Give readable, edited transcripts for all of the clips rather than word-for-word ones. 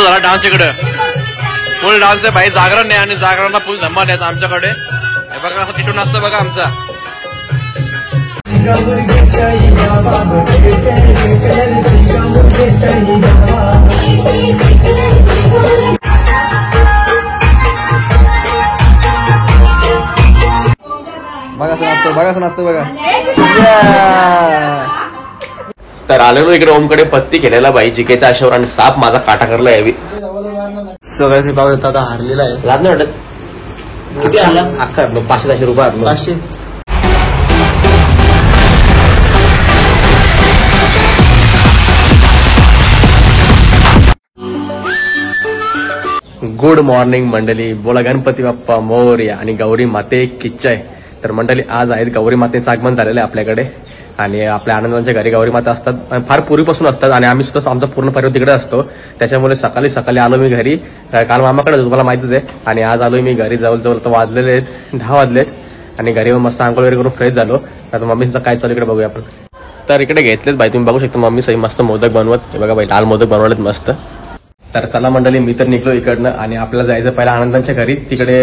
चालू झाला डान्स इकडे फुल डान्स आहे भाई. जागरण नाही आणि जागरणाला फुल धमाल आहे आमच्याकडे. हे बघा असं टिटून असतं बघा आमचा. बघा नसतं बघा. तर आलेलो इकडे ओमकडे पत्ती केलेला बाई जिकेच्या आशेवर आणि साप माझा काटा करला यावी. सगळ्याचे भाव आता हारलेला आहे. लाज नाही वाटत. किती आला अख्खा 500 रुपये. 500. गुड मॉर्निंग मंडळी. बोला गणपती बाप्पा मोरया आणि गौरी माते किच्चाय. तर मंडळी आज आहेत गौरी मातेचं आगमन झालेलं आहे आपल्याकडे आणि आपल्या आनंदांच्या घरी गौरी माता असतात फार पूर्वीपासून असतात आणि आम्ही सुद्धा आमचा पूर्ण परिवार तिकडे असतो. त्याच्यामुळे सकाळी आलो मी घरी. काल मामाकडे तुम्हाला माहितीच आहे. आणि आज आलो मी घरी. जवळ तर वाजलेले आहेत 10 वाजलेत आणि घरी मस्त आंघोळ वगैरे करून फ्रेश झालो. आता मम्मीचं काय चालू इकडे बघूया आपण. तर इकडे घेतलेत बाई तुम्ही बघू शकता. मम्मी सही मस्त मोदक बनवत. हे बघा बाई लाल मोदक बनवलेत मस्त. तर चला मंडळी मी तर निघलो इकडनं आणि आपल्याला जायचं पहिला आनंदांच्या घरी. तिकडे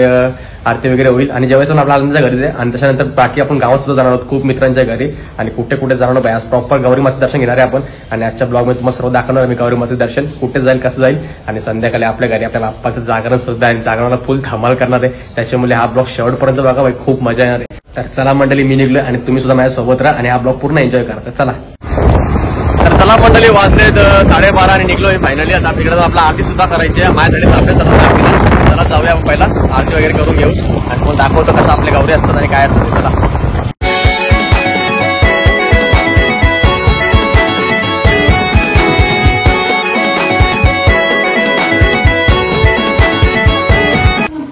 आरती वगैरे होईल आणि जेवायचं आपल्या आनंदाच्या घरीच आहे. आणि त्याच्यानंतर बाकी आपण गावात सुद्धा जाणार आहोत खूप मित्रांच्या घरी आणि कुठे जाणार आहोत. आज प्रॉपर गौरी मातेचं दर्शन घेणार आहे आपण आणि आजच्या ब्लॉगमध्ये तुम्हाला सर्व दाखवणार आहे मी गौरी मातेचं दर्शन कुठे जाईल कसं जाईल. आणि संध्याकाळी आपल्या घरी आपल्या बाप्पाचं जागरण सुद्धा आणि जागरणाला फुल धमाल करणार आहे. त्याच्यामुळे हा ब्लॉग शेवटपर्यंत बघा भाई खूप मजा येणार आहे. तर चला मंडळी मी निघलोय आणि तुम्ही सुद्धा माझ्यासोबत राहा आणि हा ब्लॉग पूर्ण एन्जॉय करा. चला. तर चला मंडळी वाजलेत 12:30 आणि निघलोय फायनली. आता तिकडे आपला आरती सुद्धा करायची आहे. माझ्यासाठी आपल्या सर्व चला जाऊया पहिला आरती वगैरे करून घेऊ आणि मग दाखवतो कसं आपले गौरी असतात आणि काय असतं. चला.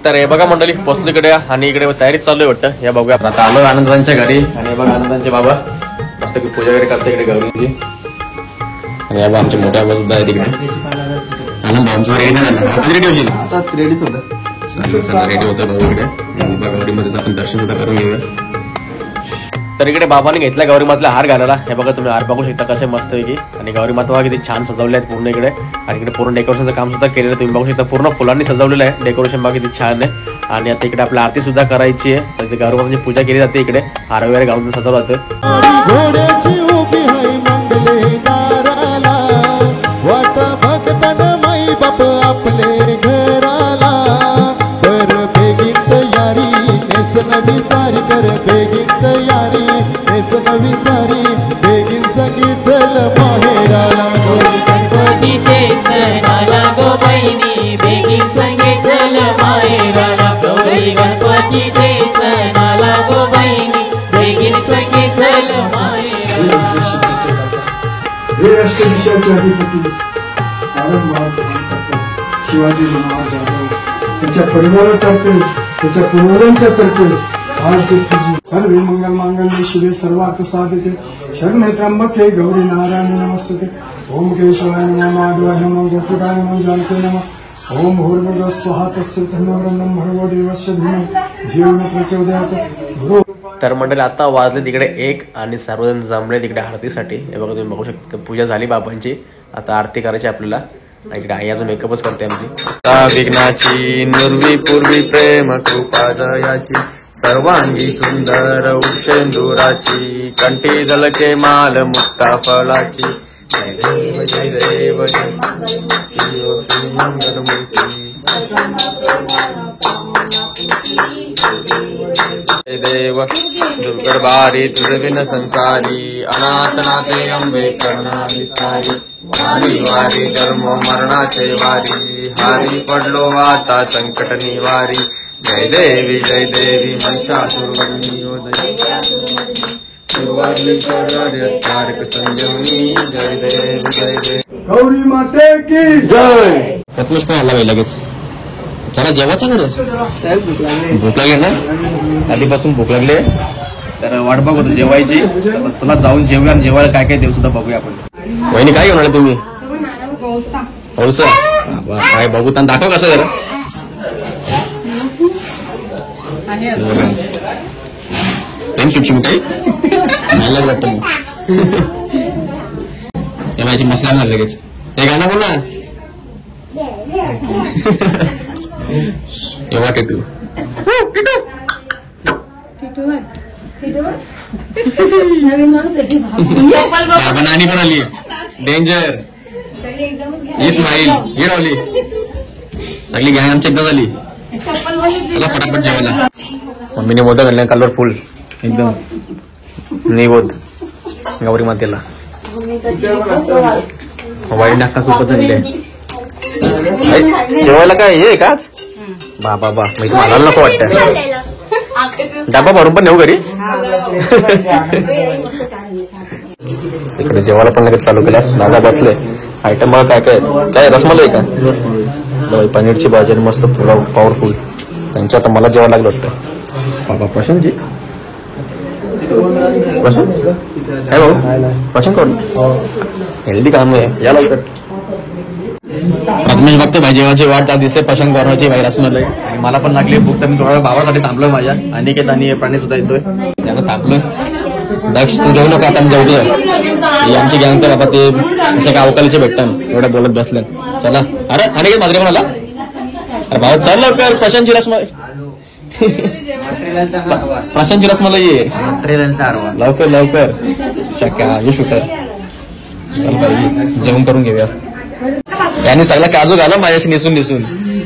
तर हे बघा मंडळी पोहोचलो इकडे आणि इकडे तयारी चालू आहे वाटतं. या बघूया आता आलो आनंदांच्या घरी आणि बघा आनंदांचे बाबा मस्त की पूजा वगैरे करते इकडे गौरीची. आणि या आमच्या मोठ्या बाबा सुद्धा आहे तिकडे. आनंद आमचं रेडी होईल आता. रेडीच होतं रेडी होतं भाऊ इकडे. गौरीमध्येच आपण दर्शन सुद्धा करून घेऊया. तर इकडे बाबांनी घेतला गौरी मातेला हार घालायला. हे बघा तुम्ही हार बघू शकता कसे मस्त पैकी. आणि गौरी माता किती छान सजवले आहेत पूर्ण इकडे. आणि इकडे पूर्ण डेकोरेशनचं काम सुद्धा केलेलं आहे. तुम्ही बघू शकता पूर्ण फुलांनी सजवलेलं आहे. डेकोरेशन बघा किती छान आहे. आणि आता इकडे आपल्या आरती सुद्धा करायची आहे. तर गौरी मातेची पूजा केली जाते. इकडे हार वगैरे घालून सजवलं जातं. आपले घराला बर बेगीन तयारी नेस नवी सारी कर बेगीन तयारी नेस नवी सारी बेगीन संगीतल माहेराला गौरी गणपतीचे सणाला गो बहिणी बेगीन संगीतल माहेराला. गौरी गणपतीचे सणाला गो बहिणी बेगीन संगीतल माहेराला. हे अष्टदिशाचे अधिपती शिवाजी महाराज जाधव त्याच्या परिवारातर्फे त्याच्या पूर्वजांच्या तर्फे आज सर्व मंगल मांगल्ये शिवे सर्वार्थ साधके शरण्ये त्र्यंबके गौरी नारायणी नमस्ते. ओम केशवाय नमः माधवाय नमः गोपिकाय नमः जानकी नमः. ओम भूर्भुवः स्वः तत्सवितुर्वरेण्यं भर्गो देवस्य धीमहि धियो यो न प्रचोदयात्. तर मंडळी आता वाजले तिकडे 1 आणि सर्वजण जमले तिकडे आरतीसाठी. हे बघा तुम्ही बघू शकता पूजा झाली बाबांची. आता आरती करायची आपल्याला. इकडे आई अजून मेकअपच करते आमची. विघ्नाची नुर्वी पूर्वी प्रेम कृपा जयाची सर्वांगी सुंदर उषेंदुराची कंठी झलके माल मुक्ता फळाची. जय देव जय देव जय देव दुर्गड बारी तुझविन संसारी अनाथनाथे अंबे करुणा विस्तारी. वारी वारी जन्म मरणाचे वारी हारी पडलो आता संकट निवारी. जय देवी महिषासुरवरणी तारक संयमी. जय देवी गौरी माते की जय. प्रथमच पण आला लगेच. चला जेवायचं ना. भूक लागली ना आधीपासून भूक लागली तर वाट बघ होतो जेवायची. चला जाऊन जेवूया आणि जेवायला काय काय देऊ सुद्धा बघूया आपण. वहिनी काय घेऊन आले तुम्ही. औसा काय बघू तर दाखव कसं जरा. प्रेम शिक्षण काही मला वाटतं माझी मसाला लगेच. हे गाणं बोल ना. एवढा टिटू बाबा नानी पण आली डेंजर इस्माईल ही रावली सगळी गॅंग आमची एकदा झाली. चला पटापट जेवायला. मम्मीने मोदक घालणे कलरफुल एकदम निवोद गौरी मातेला वाईट नाका सोबत झालेले. जेवायला काय हे काच बाबा बा मी मला नको वाटतं. डबा भरून पण नेऊ घरी. इकडे जेवायला पण लगेच चालू केला. दादा बसले. आयटम बघा काय काय काय रसमलाई का पनीरची भाजी आणि मस्त पुलाव पॉवरफुल. त्यांच्या आता मला जेवायला लागलं वाटतं. बाबा प्रशांतजी प्रशांत काय भाऊ प्रशांत कोण हेल्दी काम आहे या लवकर. प्रथमेश बघतो भाई जेवायची वाट दिसते प्रशांत कॉर्नरची भाई रसमलाई. आणि मला पण लागली भूक तर मी थोडा भावासाठी थांबलोय. माझ्या अनिकेत आणि प्राणी सुद्धा येतोय त्यांना थांबलोय. दक्ष तू जेवू नका आता मी जेवतोय. आमची गँग तर बाबा ते असं का अवकालीचे भेटतात एवढ्या बोलत बसले. चला अरे अनिकेत मात्र म्हणाला अरे भाऊ चल लवकर प्रशांतची रसमलाई प्रशांतची रसमलाई ये लवकर लवकर शक्या हे शूटर. चल भाई जेवण करून घेऊया. त्यांनी सगळा काजू घाला माझ्याशी निसून निसून.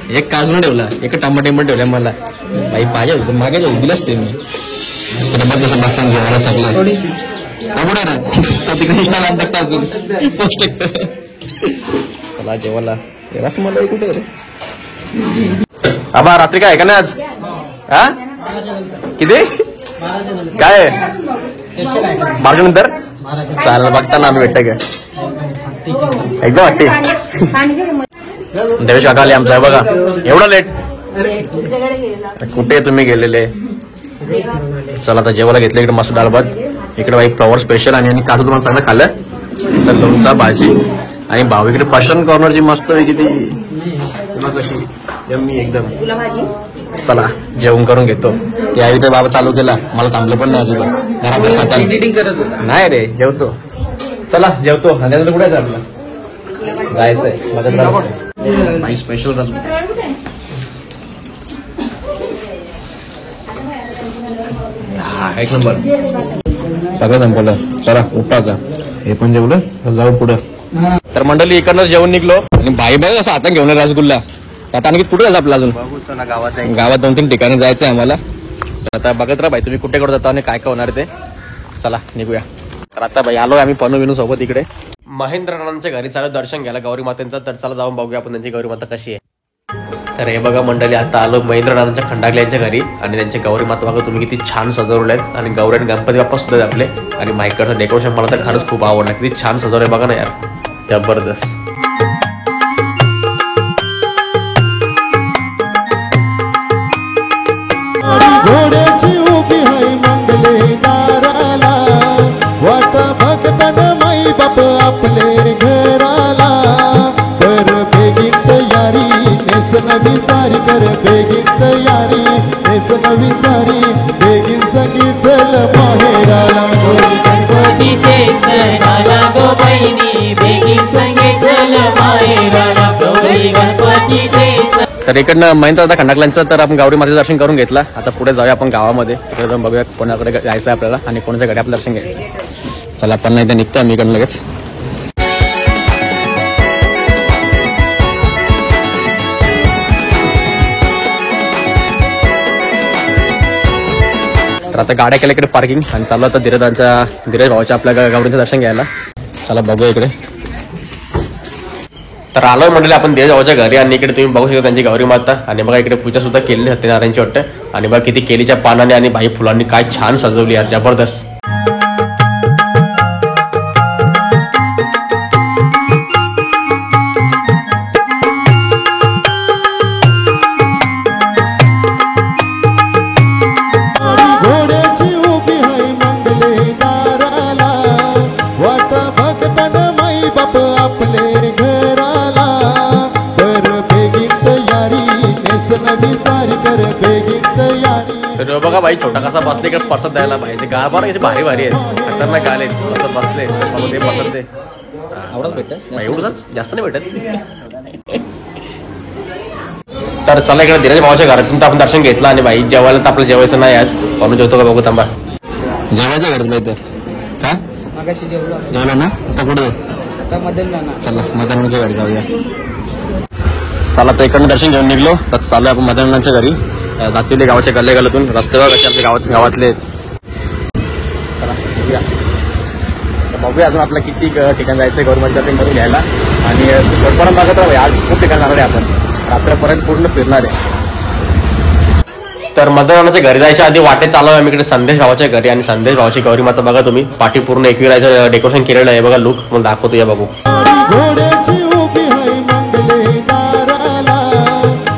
एक काजू न ठेवला एक टमाटे पण ठेवल्या मला. बाई पाहिजे होतं मागे उभीलाच ते मी बघ कसं बघताना जेवायला सगळं आवडा ना तो तिकडे इंस्टाला बघता अजून पोस्ट. चला जेवायला रसमलाई कुठे रे आबा रात्री काय का ना आज हा किती काय बारच्या नंतर चालेल बघताना आम्ही भेटतोय का एकदम वाटते. देवेश काका आले आमचा बघा एवढं लेट कुठे तुम्ही गेलेले. चला आता जेवायला घेतलं. इकडे मस्त डाळ भात इकडे बाई फ्लॉवर स्पेशल आणि काजू तुम्हाला चांगलं खाल्लं. सर लोणचा भाजी आणि भाऊ इकडे प्रशांत कॉर्नरची मस्त किती कशी यम्मी एकदम. चला जेवण करून घेतो. ते आई तर बाबा चालू केला मला थांबलं पण नाही अजिबात. एडिटिंग करत नाही रे जेवतो. चला जेवतो. नंतर कुठे आपलं जायचंय माझं स्पेशल रस एक नंबर सगळं संपलं. चला उठा आता हे पण जेवलं जाऊ पुढं. तर मंडळी इकडनं जेवण निघलो आणि भाई बघ असं आता घेऊन रसगुल्ला. आता आणखी कुठे जायचं आपलं अजून गावात 2-3 ठिकाणी जायचंय आम्हाला. आता बघत राहा भाई तुम्ही कुठे कुठे जाता आणि काय काय होणार ते. चला निघूया. तर आता भाई आलोय आम्ही पनू विनू सोबत इकडे महेंद्र राणांच्या घरी चालू दर्शन घ्यायला गौरी मातेंचं. तर चला जाऊन बघूया आपण त्यांची गौरी माता कशी आहे. तर हे बघा मंडळी आता आलो महेंद्र राणांच्या खंडागले यांच्या घरी आणि त्यांच्या गौरी माता बघा तुम्ही किती छान सजवले आहेत. आणि गौरी आणि गणपती बाप्पा सुद्धा आपले. आणि माईकडचं डेकोरेशन मला तर खरंच खूप आवडलं. किती छान सजवलंय बघा ना यार जबरदस्त. घोड्याची उभी हाय मंगले दाराला वाट भगतन माई बाप आपले घराला. कर बेगीन तयारी नेस नवी सारी कर बेगीन तयारी नेस नवी सारी बेगीन संगीत चल माहेराला. गणपतीचे सण आला गो बहिणी बेगीन संगे चल माहेराला. गौरी गणपतीचे तर इकडनं महेंद्र दादा खंडागल्यांचं तर आपण गौरी मातेचं दर्शन करून घेतलं. आता पुढे जाऊया आपण गावामध्ये. तिकडे जाऊन बघूया कोणाकडे जायचं आहे आपल्याला आणि कोणाच्या घरी आपलं दर्शन घ्यायचं. चला आपण नाही तर निघतो आम्ही इकडनं लगेच. तर आता गाड्या केल्या इकडे पार्किंग आणि चालू आता धीरज भावाच्या आपल्या गौरीचं दर्शन घ्यायला. चला बघूया इकडे. तर आलोय म्हणले आपण धीरज भावाच्या घरी आणि इकडे तुम्ही बघू शकता त्यांची गौरी माता. आणि बघा इकडे पूजा सुद्धा केलेली सत्यनारायणची वाटतं. आणि बघा किती केलीच्या पानाने आणि भाई फुलांनी काय छान सजवली यार जबरदस्त. घोड्याची उभी हाय मंगले दाराला वाट भगतन माई बाप आपले घराला. कर बेगीन तयारी नेस नवी सारी कर बेगीन तयारी. तर बघा भाई छोटा कसा बसले इकडे पसंत द्यायला पाहिजे. गाळ बार कसे भारी भारी आहेत खतरनाक आले पसंत बसले ते पसंत ते आवडत भेटत एवढंच जास्त नाही भेटत. तर चला इकडे धीरज भावाच्या घरातून तर आपण दर्शन घेतलं आणि बाई जेवायला तर आपलं जेवायचं नाही आज म्हणून जेवतो का बघू थांबा. जेवायचं घरातलं इथं का मागाशी जेवलो जेवलं ना आता कुठं आता मधल ना. चला मदनाच्या घरी जाऊया. चला तर इकडनं दर्शन घेऊन निघलो तर चालू आपण मदनाच्या घरी. दातिवली गावाच्या गल्ले गल्ल्यातून रस्ते कसे आपल्या गावातले. चला बघूया. बघूया अजून आपल्या किती ठिकाण जायचं गव्हर्नमेंट दर्शन करून घ्यायला आणि परत बघत राहू. आज खूप ठिकाण जाणार आहे आपण रात्रपर्यंत पूर्ण फिरणार आहे. तर मदनाच्या घरी जायच्या आधी वाटेत आलो आम्ही इकडे संदेश भावाच्या घरी आणि संदेश भावाची गौरी माता बघा तुम्ही पाठी पूर्ण एकविराचं डेकोरेशन केलेलं आहे बघा. लुक मला दाखवतो या बघू. घोड्याची उभी हाय मंगले दाराला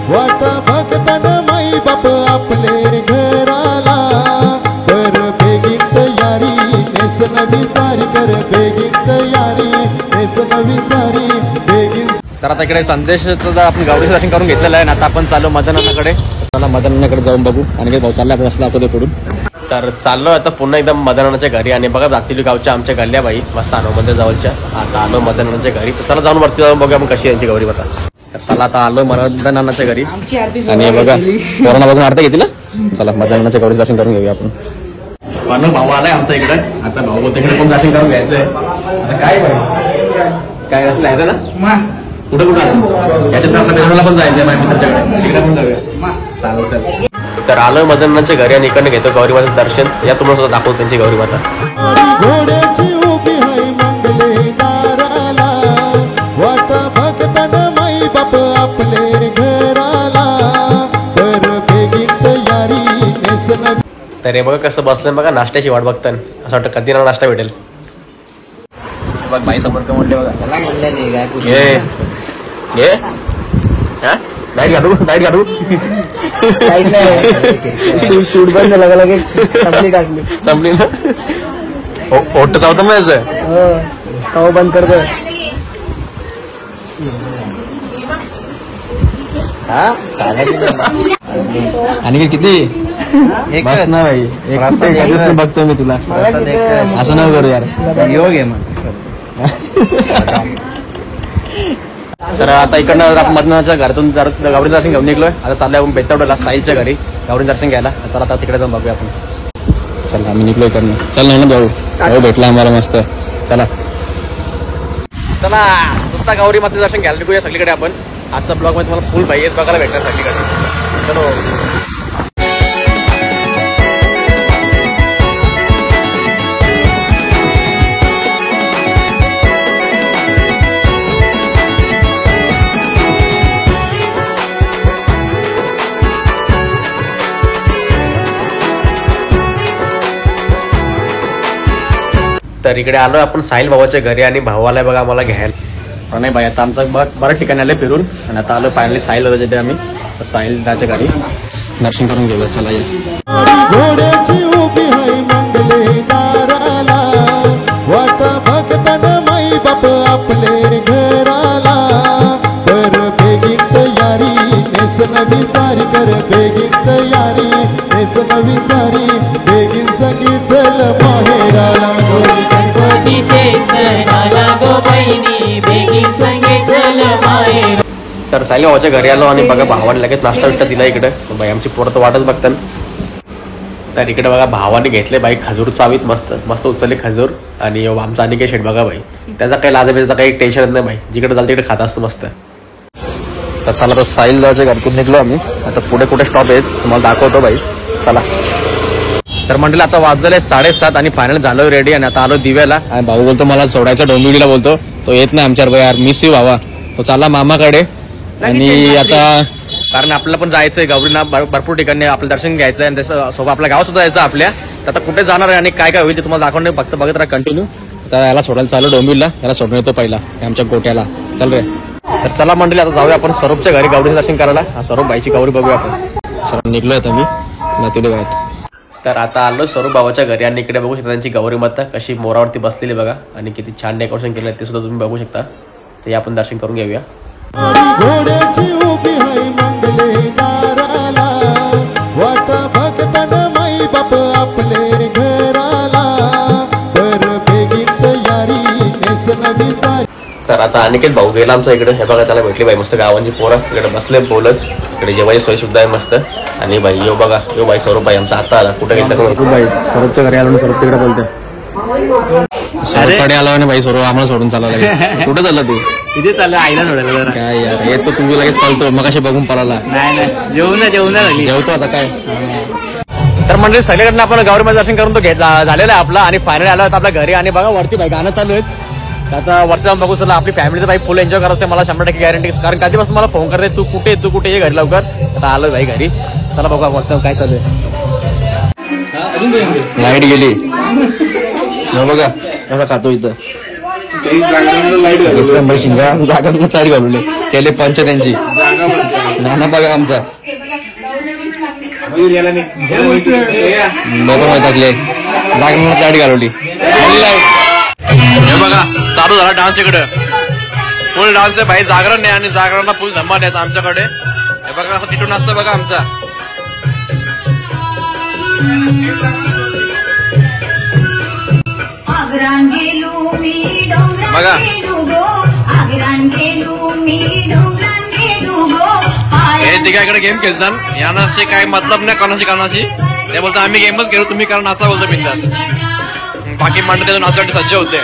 वाट बघतान माई बाप आपले घराला कर बेगीन तयारी नेस नवी सारी कर बेगीन तयारी नेस नवी सारी बेगीन. तर आता इकडे संदेशचं आपण गौरीचं दर्शन करून घेतलेलं आहे आणि आता आपण चालू मदनाकडे. चला मदनाकडे जाऊन बघू आणि भाऊ चालला आपण रस्ता दाखवतो पुढून. तर चाललो आता पुन्हा एकदम मदनाच्या घरी आणि बघा दातिवली गावच्या आमच्या गल्ल्या बाई मस्त हनुमंदिर जवळच्या. आता आलो मदनाच्या घरी तर चला जाऊन वरती जाऊन बघूया आपण कशी यांची गौरी माता. तर चला आता आलो मदनाच्या घरी आमची आरती आणि बघा कोरोना बघून आरती घेतली ना. चला मदनाच्या गौरी दर्शन करून घेऊया आपण. पण भाऊ आलाय आमच्या इकडे. आता भाऊ बोलतो इकडे पण दर्शन करून घ्यायचंय. आता काय भाई काय असं लिहायचं ना कुठं कुठं याच्यात आपल्या बेंगलोरला पण जायचंय माझ्या मित्राच्याकडे तिकडे पण जाऊया. चालेल चालेल. तर आलो मदनाच्या घरी आणि इकडनं घेतो गौरी माताचं दर्शन. या तुम्हाला सुद्धा दाखवतो त्यांची गौरी माता. घोड्याची उभी हाय मंगले दाराला वाट बघतान माई बाप आपले घराला कर बेगीन तयारी नेस नवी. तर हे बघा कसं बसलं बघा नाश्त्याची वाट बघताना असं वाटतं कधी ना नाश्ता भेटेल. बघ बाई समोर का म्हणले बघा. चला म्हणले काय घे घे डाईट घालू डाईट घालू काही नाही. सूट बंद लगा लगे संपली टाकली संपली ना. ओट चावतं माझं कवा बंद कर दो. आणि किती बस ना भाई एक बघतो मी तुला असं नाही करू यार. योग आहे मग. तर आता इकडनं आपण मदनाच्या घरातून गौरी दर्शन घेऊन निघलोय. आता चाललोय आपण बेतावड्याला साईच्या घरी गौरी दर्शन घ्यायला. चला आता तिकडे जाऊन बघूया आपण. चला आम्ही निघलो इकडनं. चल ना भाऊ भाऊ भेटला आम्हाला मस्त. चला चला नुसता गौरी मातेचं दर्शन घ्यायला निघूया सगळीकडे आपण. आजचा ब्लॉग मध्ये तुम्हाला फुल पाहिजे बघायला भेटणार सगळीकडे. चलो तर इकडे आलोय आपण साहिल भावाच्या घरी आणि भाऊ आलाय बघा आम्हाला घ्यायला. नाही बाई आता आमचं बऱ्याच ठिकाणी आले फिरून आणि आता आलो फायनली साहिल दादाच्या इथे आम्ही. साहिल दादाच्या घरी दर्शन करून घेऊया. चला या. घोड्याची उभी हाय मंगले दाराला वाट बघतान माई बाप आपले घराला कर बेगीन तयारी नेस नवी सारी कर बेगीन तयारी नेस नवी सारी बेगीन संगी चल माहेराला. गणपतीचे सणाला गो बहिणी बेगीन संगे चल माहेर. तर साहिल भावाच्या घरी आलो आणि बघा भावाने लगेच नाश्ता बिष्टा दिला इकडे. बाई आमची पोरं तर वाटच बघतात. तर इकडे बघा भावाने घेतले बाई खजूर चावीत मस्त मस्त उचलले खजूर आणि आमचा अनिकेत शेठ बघा बाई त्याचा काही लाजाबीचा काही टेन्शन नाही बाई. जिकडे जाल तिकडे खात असतं मस्त. तर चला तर साहिल दादाच्या घरातून निघलो आम्ही. आता पुढे कुठे स्टॉप आहेत तुम्हाला दाखवतो बाई. चला तर म्हटलं आता वाजलेले 7:30 आणि फायनल झालो रेडी आणि आता आलो दिव्याला. आणि भाऊ बोलतो मला सोडायचा डोंबिवलीला बोलतो. तो येत नाही आमच्यावर यार मिस यू भावा. तो चालला मामाकडे आणि आता कारण आपल्याला पण जायचंय गौरीना भरपूर ठिकाणी आपलं दर्शन घ्यायचंय आणि तसं सोबत आपल्या गाव सुद्धा जायचं आपल्या. तर आता कुठे जाणार आहे आणि काय काय होईल ते तुम्हाला दाखवणे फक्त बघत राहा कंटिन्यू. तर याला सोडायला चालू डोंबिवलीला. याला सोडून येतो पहिला आमच्या गोट्याला. चल रे. तर चला मंडळी आता जाऊया आपण स्वरूपच्या घरी गौरीचं दर्शन करायला. स्वरूप बाईची गौरी बघूया आपण. चला निघलोय आता मी नातिवली गावात. तर आता आलो स्वरूप भावाच्या घरी आणि इकडे बघू शकता त्यांची गौरी माता कशी मोरावरती बसलेली बघा आणि किती छान डेकोरेशन केलं ते सुद्धा तुम्ही बघू शकता. ते आपण दर्शन करून घेऊया. घोड्याची उभी हाय मंगले दाराला वाट बघतान माई बाप आपले घराला कर बेगीन तयारी नेस नवी सारी. तर आता अनिकेत भाऊ गेला आमचा इकडे. हे बघा त्याला भेटली बाई मस्त गावांची पोरं इकडे बसले बोलत. इकडे जेवायची सोय सुद्धा आहे मस्त. आणि बाई यो बघा यो बाई सौरभ बाई आमचा आता आला. कुठे गेला बाई सौरभच्या घरी आलो ना. सौरभ तिकडे बोलतोय सौरभकडे आला ना बाई. सौरभ आम्हाला सोडून चालला कुठे चालला तू? इथे चाललं आईला सोडायला. काय यार येतो तुम्ही लगेच चालतो मग असे बघून पळाला. नाही जेवण झाली. जेवतो आता काय. तर म्हणजे सगळीकडनं आपण गौरीमाचं दर्शन करून तो झालेला आहे आपला. आणि फायनली आला होता आपल्या घरी. आणि बघा वरती बाई गाणं चालू आहेत. आता वरती जाऊन बघू चला. आपली फॅमिलीचं बाई फुल एन्जॉय करायचं मला 100% गॅरंटी. कारण कधीपासून मला फोन करते तू कुठे ये घरी लवकर. आता आलोय बाई घरी. चला बघा वरती काय चालू आहे. लाईट गेली बघा कसा खातो इथं. जागा लाईट घालवले केले पंच त्यांची. नाना बघा आमचा टाकले जागा लाईट घालवली. हे बघा चालू झाला डान्स इकडे. फुल डान्स आहे भाई. जागरण नाही आणि जागरणला फुल धमाल आहे आमच्याकडे. हे बघा असं टिटून असतं बघा आमचा. बघा हे तिघाकडे गेम खेळतात. यानाशी काय मतलब नाही कोणाशी. ते बोलतो आम्ही गेमच खेळू तुम्ही कारण असा बोलतो बिंदास. बाकी मंडळी त्यातून नाचासाठी सज्ज होते.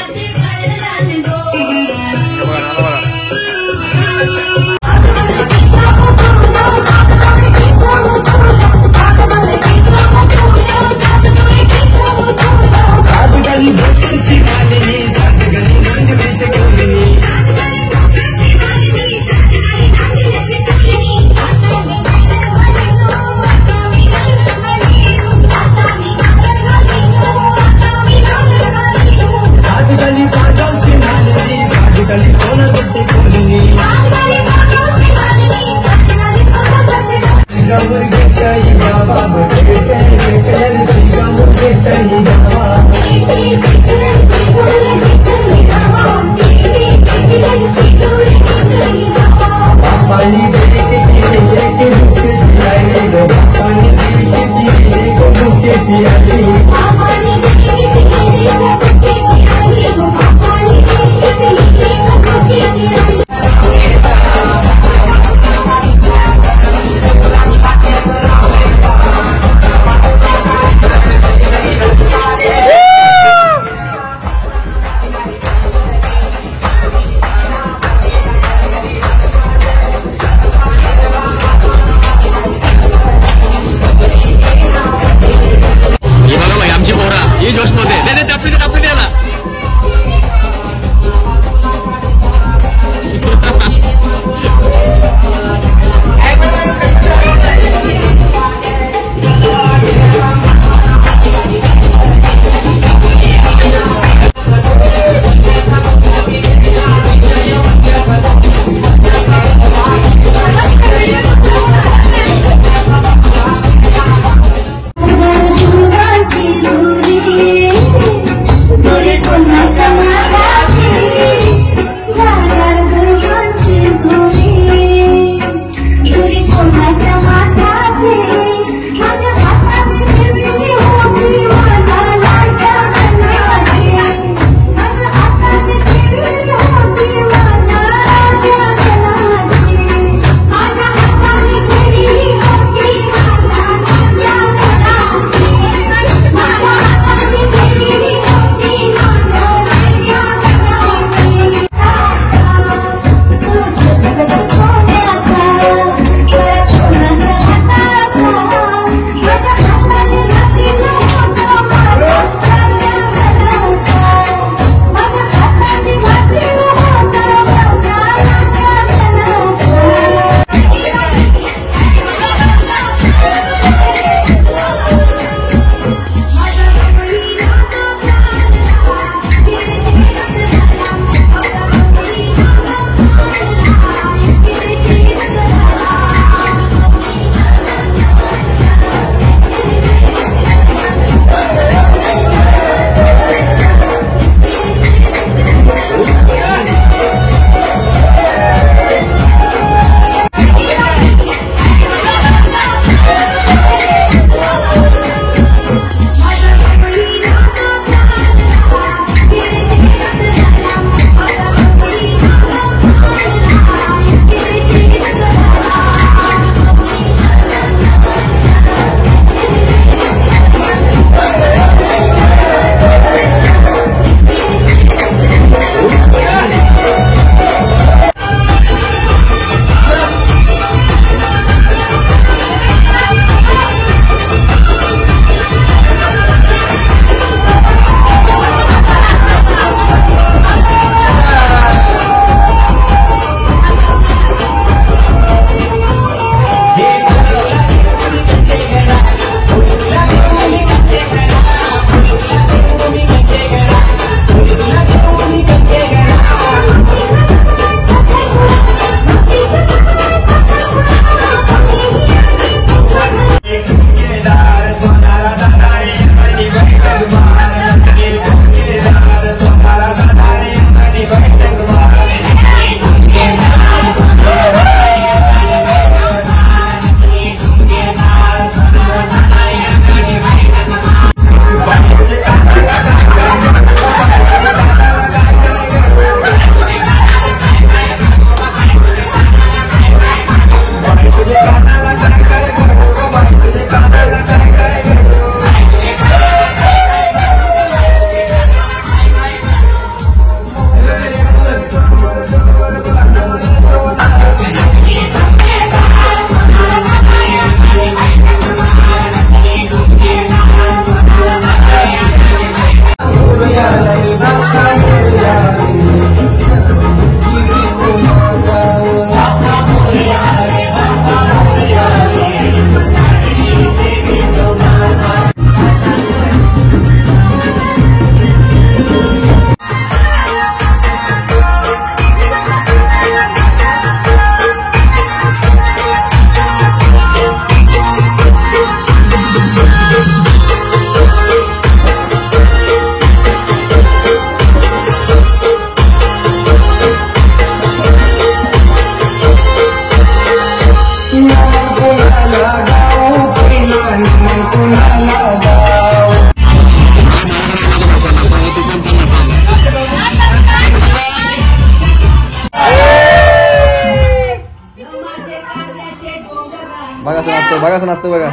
बघा असं नाचतो बघा असं नाचतो बघा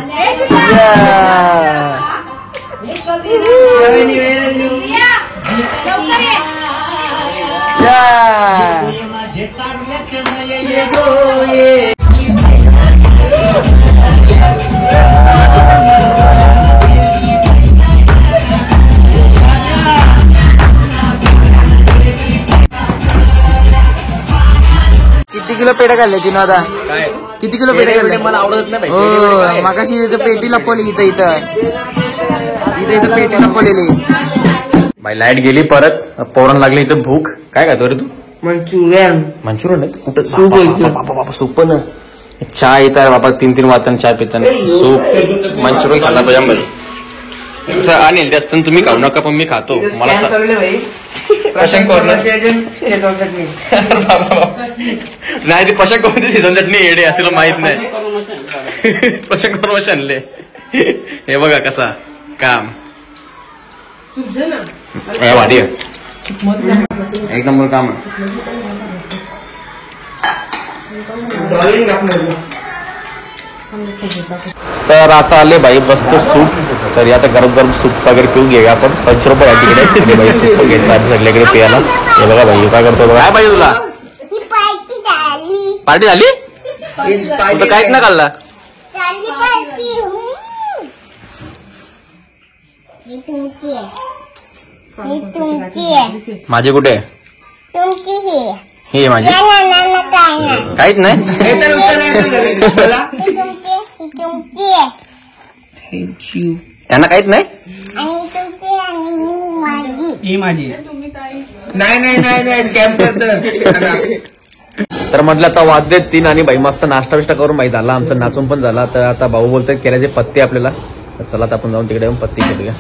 किती किलो पेढे खाल्ले चिनो आता काय किती किलो पेढे खाल्ले मला आवडत नाही हो मगाशी इथं पेटी लपवली इथं पेटी लपवलेली बाई लाईट गेली परत पोरण लागली इथं भूक काय खातो रे तू मंचुरियन मंचुरियन नाही कुठं सूप आहे. बाबा सूप पण चहा येतात बाबा 3-3 वाजता चहा पिताना सूप मंचुरियन खाल्ला पाहिजे बाई असं आणेल ते असतं तुम्ही खाऊ नका पण मी खातो मला प्रशांत नाही ती प्रशांत कोणती सीझन चटणी येडे तुला माहित नाही प्रशांत कोण आणले हे बघा कसा काम भारी एक नंबर काम तर आता आले बाई मस्त सूप तर आता गरम गरम सूप वगैरे पिऊन घेऊया आपण 5 रुपये तिकडे बाई सूप घेतला सगळ्याकडे पियाला हे बघा भाई काय करतो बघा काय पाहिजे तुला पार्टी झाली तू काहीच ना खाल्ला माझे कुठे हे माझी काहीच नाही त्यांना काहीच नाही तर म्हटलं आता वाजले 3 आणि बाई मस्त नाश्ता बिष्टा करून माहिती झाला आमचं नाचून पण झाला तर आता भाऊ बोलतोय केल्याचे पत्ते आपल्याला तर चला आता आपण जाऊन तिकडे येऊन पत्ती खेळूया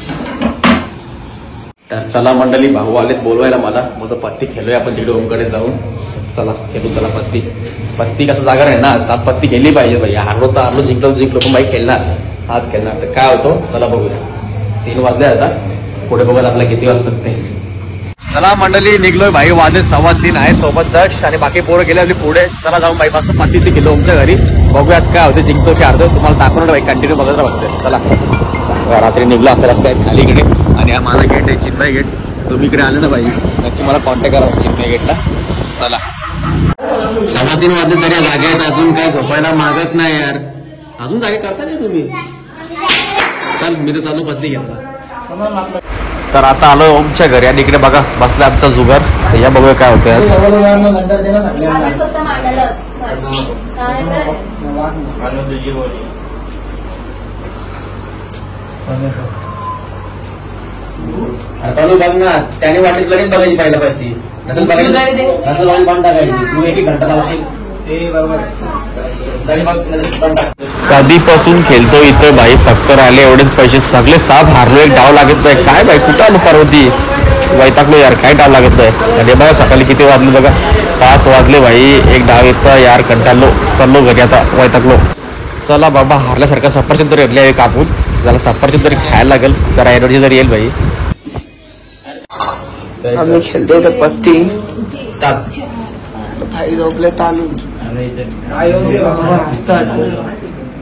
तर चला मंडळी भाऊ आलेत बोलवायला मला मग पत्ती खेळूया आपण तिकडे ओमकडे जाऊन चला खेळू चला पत्ती कसं जागा आहे ना आज पत्ती खेळली पाहिजे भाई हारलो तर हारलो जिंकलो पण बाई खेळणार आज खेळणार तर काय होतो चला बघूया 3 वाजले आता पुढे बघत आपल्याला किती वाजतात ते चला मंडळी निघलोय भाई वाजले 3:15 आहे सोबत दक्ष आणि बाकी पोरं गेले आपली पुढे चला जाऊन बाई मस्त पत्ती ती गेलो आमच्या घरी बघूया आज काय होतं जिंकतो की हारतो तुम्हाला दाखवणार बाई कंटिन्यू बघत बघतोय चला रात्री निघलो आता रस्त्यात खाली इकडे आणि हा माझा गेट आहे चिन्मय गेट तुम्ही इकडे आले ना भाई नक्की मला कॉन्टॅक्ट करा चिन्मय गेटला चला 3:15 वाजले तरी जागे आहेत अजून काय झोपायला मागत नाही यार अजून जागे करता नाही तुम्ही चल मी तर चालू पत्ती घेतला तर आता आलोय ओमच्या घरी आणि इकडे बघा बसला आमचा जुगार तर या बघूया काय होतंय आज बघ ना त्याने वाटेत लगेच बघायची पाहिलं पाहिजे नसेल बघायची बंद टाकायची तू 1 घंटा लावशील कधीपासून खेळतो इथं भाई फक्त राहिले एवढेच पैसे सगळे साप हारलो एक डाव लागत नाही काय भाई कुठं आलो पार्वती वैतागलो यार काय डाव लागत नाही आणि बघा सकाळी किती वाजले बघा 5 वाजले भाई एक डाव येतं यार कंटाळलो चाललो घरी आता वैतागलो चला बाबा हारल्यासारखा सफरचंद तरी घेतले कापून त्याला सफरचंद तरी खायला लागेल जरा एनर्जी तरी येईल भाई आम्ही खेळतोय तर पत्ती 7 भाई झोपले तालू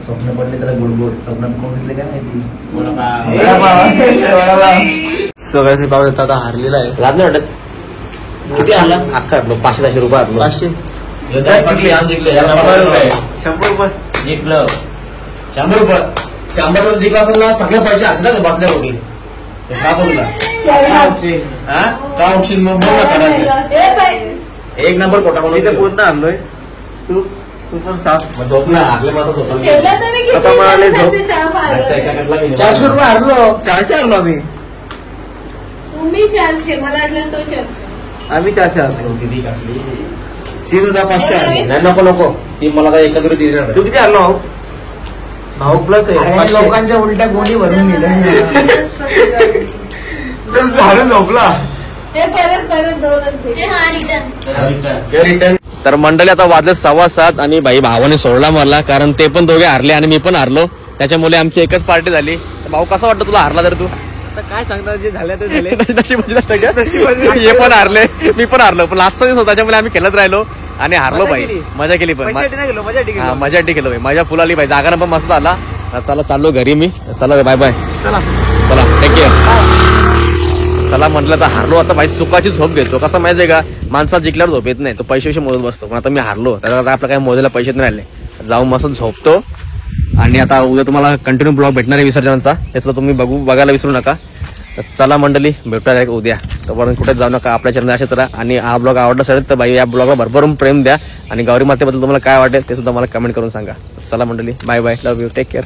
स्वप्न पडले त्याला गुडगुड स्वप्नात कोण काय सगळ्याचे भाव देतात आता हारलेला आहे लाज नाही वाटत किती आला अख्खा 500 रुपये 500 100 रुपये जिंकलं 100 रुपये 100 रुपये जिंकला असेल ना सगळे पैसे असले बसल्या होती साप तुला हा का उठशील मग बोल ना करायचं 1 नंबर कोटा म्हणून पूर्ण आणलोय तू पण साफ झोप ना आपल्या मात्र झोप 400 रुपये हारलो 400 हारलो आम्ही तुम्ही 400 मला वाटलं तो 400 आम्ही 400 हारलो किती काढली चिरू 500 हारलो नाही नको ती मला आता एकत्र दिली तू किती हारलो भाऊ प्लस आहे लोकांच्या उलट्या गोळी भरून हारून झोपला हे परत रिटर्न तर मंडळी आता वाजले 7:15 आणि भाई भावाने सोडला मला कारण ते पण दोघे हारले आणि मी पण हारलो त्याच्यामुळे आमची एकच पार्टी झाली भाऊ कसा वाटतं तुला हारला तर तू आता काय सांगणार जे झालं ते झाले. हे पण हारले, मी पण हारलो, पण लास्टचा दिवस होता त्याच्यामुळे आम्ही खेळत राहिलो आणि हारलो भाई. मजा केली पण मजा केलो भाई, मजा फुल आली भाई. जागरण पण मस्त आला. चला चाललो घरी मी. चला बाय बाय. चला टेक केअर. चला म्हटलं तर हारलो आता भाई, सुखाची झोप घेतो. कसं माहितीये का, माणसा जिंकल्यावर झोप येत नाही, तो पैसे मोजत बसतो. पण आता मी हारलो, त्याला आपलं काही मोजायला पैसे नाही राहिले. जाऊन मस्त झोपतो. आणि आता उद्या तुम्हाला कंटिन्यू ब्लॉग भेटणार आहे विसर्जनाचा, हे सुद्धा तुम्ही बघायला विसरू नका. चला मंडळी, भेटूया उद्या. तोपर्यंत कुठेच जाऊ नका, आपल्या चॅनल असेच राहा. आणि हा ब्लॉग आवडला असेल तर बाई या ब्लॉगला भरभरून प्रेम द्या. आणि गौरी मातेबद्दल तुम्हाला काय वाटेल ते सुद्धा मला कमेंट करून सांगा. चला मंडळी, bye bye, love you, take care.